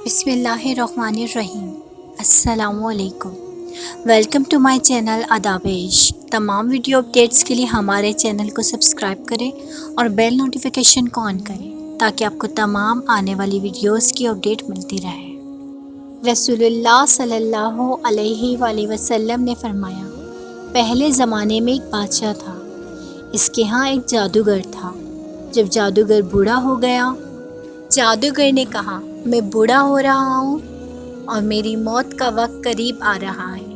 بسم اللہ الرحمن الرحیم۔ السلام علیکم۔ ویلکم ٹو مائی چینل آداب عشق۔ تمام ویڈیو اپڈیٹس کے لیے ہمارے چینل کو سبسکرائب کریں اور بیل نوٹیفیکیشن کو آن کریں تاکہ آپ کو تمام آنے والی ویڈیوز کی اپڈیٹ ملتی رہے۔ رسول اللہ صلی اللہ علیہ وآلہ وسلم نے فرمایا، پہلے زمانے میں ایک بادشاہ تھا، اس کے ہاں ایک جادوگر تھا۔ جب جادوگر بوڑھا ہو گیا، جادوگر نے کہا، میں بوڑھا ہو رہا ہوں اور میری موت کا وقت قریب آ رہا ہے،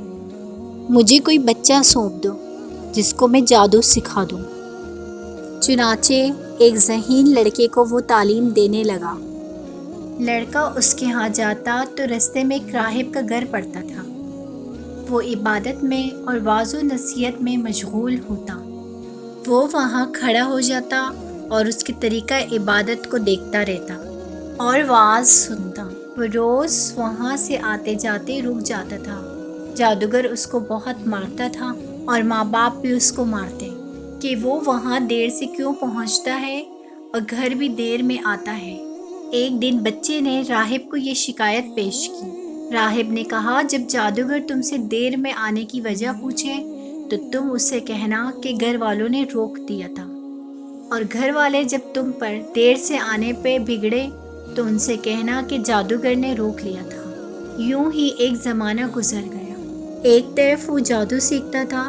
مجھے کوئی بچہ سونپ دو جس کو میں جادو سکھا دوں۔ چنانچہ ایک ذہین لڑکے کو وہ تعلیم دینے لگا۔ لڑکا اس کے ہاں جاتا تو رستے میں ایک راہب کا گھر پڑتا تھا۔ وہ عبادت میں اور وعظ و نصیحت میں مشغول ہوتا۔ وہ وہاں کھڑا ہو جاتا اور اس کے طریقہ عبادت کو دیکھتا رہتا اور وعظ سنتا۔ وہ روز وہاں سے آتے جاتے رک جاتا تھا۔ جادوگر اس کو بہت مارتا تھا اور ماں باپ بھی اس کو مارتے کہ وہ وہاں دیر سے کیوں پہنچتا ہے اور گھر بھی دیر میں آتا ہے۔ ایک دن بچے نے راہب کو یہ شکایت پیش کی۔ راہب نے کہا، جب جادوگر تم سے دیر میں آنے کی وجہ پوچھے تو تم اسے کہنا کہ گھر والوں نے روک دیا تھا، اور گھر والے جب تم پر دیر سے آنے پہ بگڑے تو ان سے کہنا کہ جادوگر نے روک لیا تھا۔ یوں ہی ایک زمانہ گزر گیا۔ ایک طرف وہ جادو سیکھتا تھا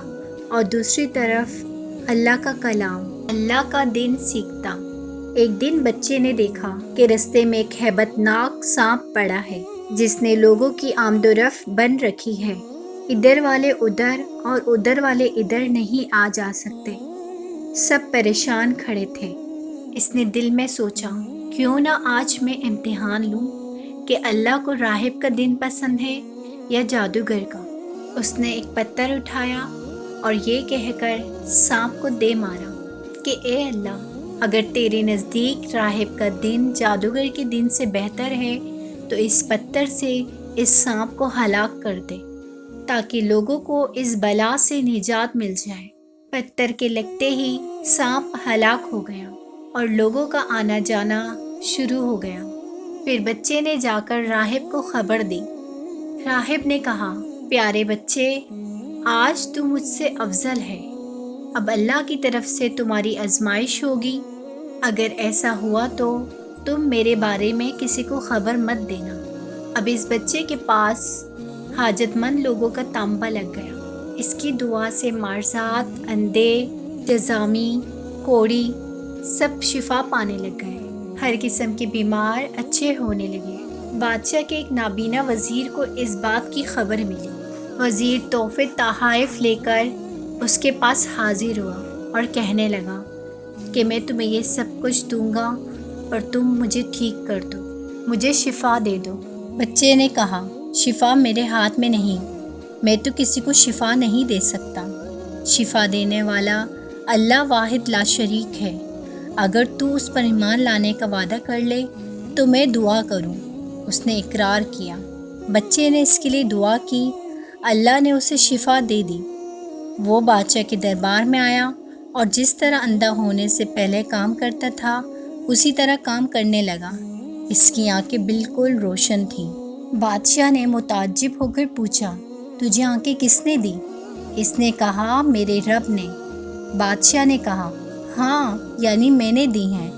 اور دوسری طرف اللہ کا کلام، اللہ کا دین سیکھتا۔ ایک دن بچے نے دیکھا کہ رستے میں ایک ہیبت ناک سانپ پڑا ہے جس نے لوگوں کی آمد و رفت بند رکھی ہے۔ ادھر والے ادھر اور ادھر والے ادھر نہیں آ جا سکتے۔ سب پریشان کھڑے تھے۔ اس نے دل میں سوچا، کیوں نہ آج میں امتحان لوں کہ اللہ کو راہب کا دین پسند ہے یا جادوگر کا۔ اس نے ایک پتھر اٹھایا اور یہ کہہ کر سانپ کو دے مارا کہ اے اللہ، اگر تیرے نزدیک راہب کا دین جادوگر کے دین سے بہتر ہے تو اس پتھر سے اس سانپ کو ہلاک کر دے تاکہ لوگوں کو اس بلا سے نجات مل جائے۔ پتھر کے لگتے ہی سانپ ہلاک ہو گیا اور لوگوں کا آنا جانا شروع ہو گیا۔ پھر بچے نے جا کر راہب کو خبر دی۔ راہب نے کہا، پیارے بچے، آج تم مجھ سے افضل ہے۔ اب اللہ کی طرف سے تمہاری آزمائش ہوگی۔ اگر ایسا ہوا تو تم میرے بارے میں کسی کو خبر مت دینا۔ اب اس بچے کے پاس حاجت مند لوگوں کا تانبا لگ گیا۔ اس کی دعا سے مارزات، اندھے، جذامی، کوڑی سب شفا پانے لگ گئے۔ ہر قسم کے بیمار اچھے ہونے لگے۔ بادشاہ کے ایک نابینا وزیر کو اس بات کی خبر ملی۔ وزیر تحفے تحائف لے کر اس کے پاس حاضر ہوا اور کہنے لگا کہ میں تمہیں یہ سب کچھ دوں گا اور تم مجھے ٹھیک کر دو، مجھے شفا دے دو۔ بچے نے کہا، شفا میرے ہاتھ میں نہیں، میں تو کسی کو شفا نہیں دے سکتا۔ شفا دینے والا اللہ واحد لا شریک ہے۔ اگر تو اس پر ایمان لانے کا وعدہ کر لے تو میں دعا کروں۔ اس نے اقرار کیا۔ بچے نے اس کے لیے دعا کی، اللہ نے اسے شفا دے دی۔ وہ بادشاہ کے دربار میں آیا اور جس طرح اندھا ہونے سے پہلے کام کرتا تھا اسی طرح کام کرنے لگا۔ اس کی آنکھیں بالکل روشن تھیں۔ بادشاہ نے متعجب ہو کر پوچھا، تجھے آنکھیں کس نے دی؟ اس نے کہا، میرے رب نے۔ بادشاہ نے کہا، ہاں، یعنی میں نے دی ہیں۔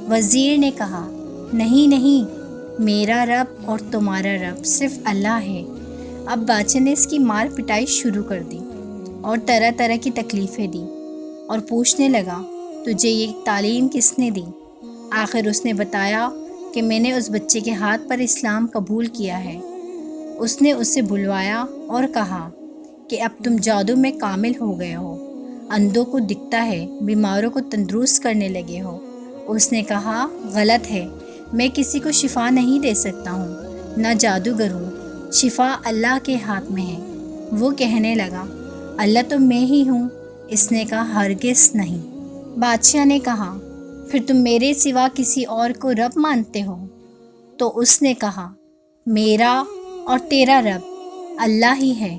وزیر نے کہا، نہیں، میرا رب اور تمہارا رب صرف اللہ ہے۔ اب بادشاہ نے اس کی مار پٹائی شروع کر دی اور طرح طرح کی تکلیفیں دی اور پوچھنے لگا، تجھے یہ تعلیم کس نے دی؟ آخر اس نے بتایا کہ میں نے اس بچے کے ہاتھ پر اسلام قبول کیا ہے۔ اس نے اسے بلوایا اور کہا کہ اب تم جادو میں کامل ہو گئے ہو، اندھوں کو دکھتا ہے، بیماروں کو تندرست کرنے لگے ہو۔ اس نے کہا، غلط ہے، میں کسی کو شفا نہیں دے سکتا ہوں، نہ جادوگر ہوں، شفا اللہ کے ہاتھ میں ہے۔ وہ کہنے لگا، اللہ تو میں ہی ہوں۔ اس نے کہا، ہرگز نہیں۔ بادشاہ نے کہا، پھر تم میرے سوا کسی اور کو رب مانتے ہو؟ تو اس نے کہا، میرا اور تیرا رب اللہ ہی ہے۔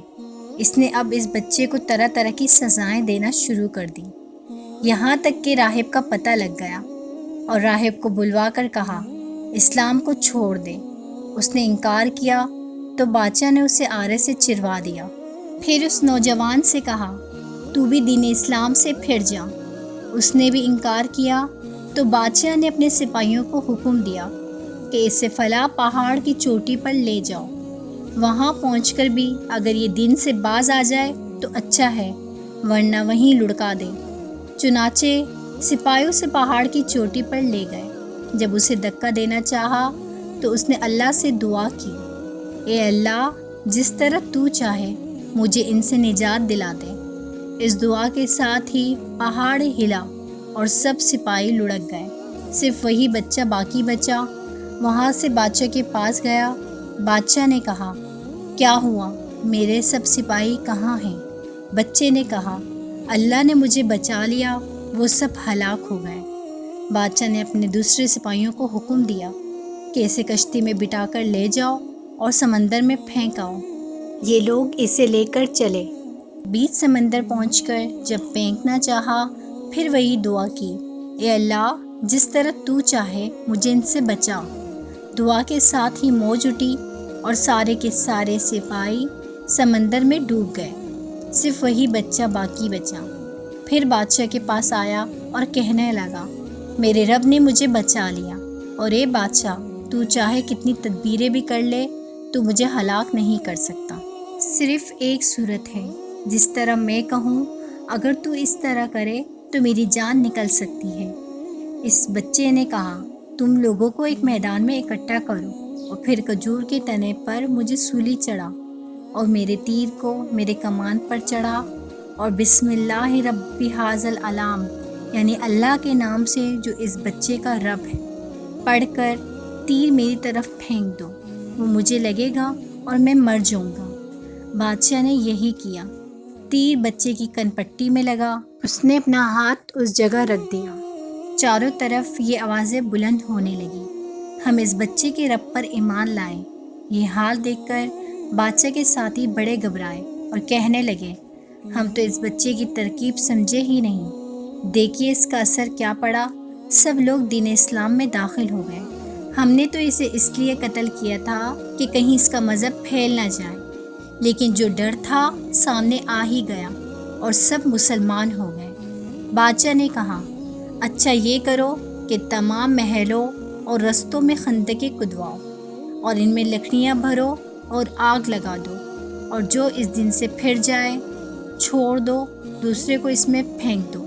اس نے اب اس بچے کو طرح طرح کی سزائیں دینا شروع کر دی، یہاں تک کہ راہب کا پتہ لگ گیا اور راہب کو بلوا کر کہا، اسلام کو چھوڑ دے اس نے انکار کیا تو بادشاہ نے اسے آرے سے چروا دیا۔ پھر اس نوجوان سے کہا تو بھی دین اسلام سے پھر جا۔ اس نے بھی انکار کیا تو بادشاہ نے اپنے سپاہیوں کو حکم دیا کہ اسے فلاں پہاڑ کی چوٹی پر لے جاؤ، وہاں پہنچ کر بھی اگر یہ دین سے باز آ جائے تو اچھا ہے، ورنہ وہیں لڑکا دے۔ چنانچہ سپاہیوں سے پہاڑ کی چوٹی پر لے گئے۔ جب اسے دھکا دینا چاہا تو اس نے اللہ سے دعا کی، اے اللہ، جس طرح تو چاہے مجھے ان سے نجات دلا دے۔ اس دعا کے ساتھ ہی پہاڑ ہلا اور سب سپاہی لڑک گئے، صرف وہی بچہ باقی بچا۔ وہاں سے بادشاہ کے پاس گیا۔ بادشاہ نے کہا کیا ہوا، میرے سب سپاہی کہاں ہیں؟ بچے نے کہا اللہ نے مجھے بچا لیا، وہ سب ہلاک ہو گئے۔ بادشاہ نے اپنے دوسرے سپاہیوں کو حکم دیا کہ اسے کشتی میں بٹھا کر لے جاؤ اور سمندر میں پھینک آؤ۔ یہ لوگ اسے لے کر چلے۔ بیچ سمندر پہنچ کر جب پھینکنا چاہا پھر وہی دعا کی، اے اللہ، جس طرح تو چاہے مجھے ان سے بچا۔ دعا کے ساتھ ہی موج اٹھی اور سارے کے سارے سپاہی سمندر میں ڈوب گئے، صرف وہی بچہ باقی بچا۔ پھر بادشاہ کے پاس آیا اور کہنے لگا میرے رب نے مجھے بچا لیا، اور اے بادشاہ، تو چاہے کتنی تدبیریں بھی کر لے تو مجھے ہلاک نہیں کر سکتا۔ صرف ایک صورت ہے، جس طرح میں کہوں اگر تو اس طرح کرے تو میری جان نکل سکتی ہے۔ اس بچے نے کہا تم لوگوں کو ایک میدان میں اکٹھا کرو اور پھر کھجور کے تنے پر مجھے سولی چڑھا اور میرے تیر کو میرے کمان پر چڑھا اور بسم اللہ رب ھذا العلام، یعنی اللہ کے نام سے جو اس بچے کا رب ہے، پڑھ کر تیر میری طرف پھینک دو، وہ مجھے لگے گا اور میں مر جاؤں گا۔ بادشاہ نے یہی کیا۔ تیر بچے کی کن پٹی میں لگا، اس نے اپنا ہاتھ اس جگہ رکھ دیا۔ چاروں طرف یہ آوازیں بلند ہونے لگی، ہم اس بچے کے رب پر ایمان لائے۔ یہ حال دیکھ کر بادشاہ کے ساتھی بڑے گھبرائے اور کہنے لگے ہم تو اس بچے کی ترکیب سمجھے ہی نہیں، دیکھیے اس کا اثر کیا پڑا۔ سب لوگ دین اسلام میں داخل ہو گئے۔ ہم نے تو اسے اس لیے قتل کیا تھا کہ کہیں اس کا مذہب پھیل نہ جائے، لیکن جو ڈر تھا سامنے آ ہی گیا اور سب مسلمان ہو گئے۔ بادشاہ نے کہا اچھا یہ کرو کہ تمام محلوں اور رستوں میں خندقیں کھدواؤ اور ان میں لکڑیاں بھرو اور آگ لگا دو، اور جو اس دن سے پھر جائے چھوڑ دو، دوسرے کو اس میں پھینک دو۔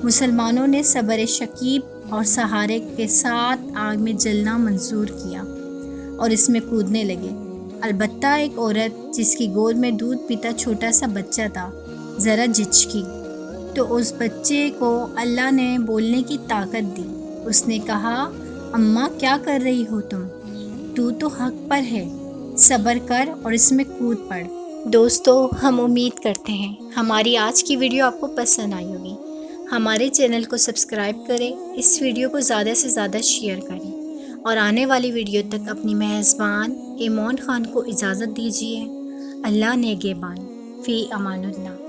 مسلمانوں نے صبر شکیب اور سہارے کے ساتھ آگ میں جلنا منظور کیا اور اس میں کودنے لگے۔ البتہ ایک عورت جس کی گود میں دودھ پیتا چھوٹا سا بچہ تھا ذرا جھجکی، تو اس بچے کو اللہ نے بولنے کی طاقت دی۔ اس نے کہا اماں کیا کر رہی ہو تم؟ تو حق پر ہے، صبر کر اور اس میں کود پڑ۔ دوستو، ہم امید کرتے ہیں ہماری آج کی ویڈیو آپ کو پسند آئی ہوگی۔ ہمارے چینل کو سبسکرائب کریں، اس ویڈیو کو زیادہ سے زیادہ شیئر کریں اور آنے والی ویڈیو تک اپنی میزبان ایمان خان کو اجازت دیجیے۔ اللہ نگہبان، فی امان اللہ۔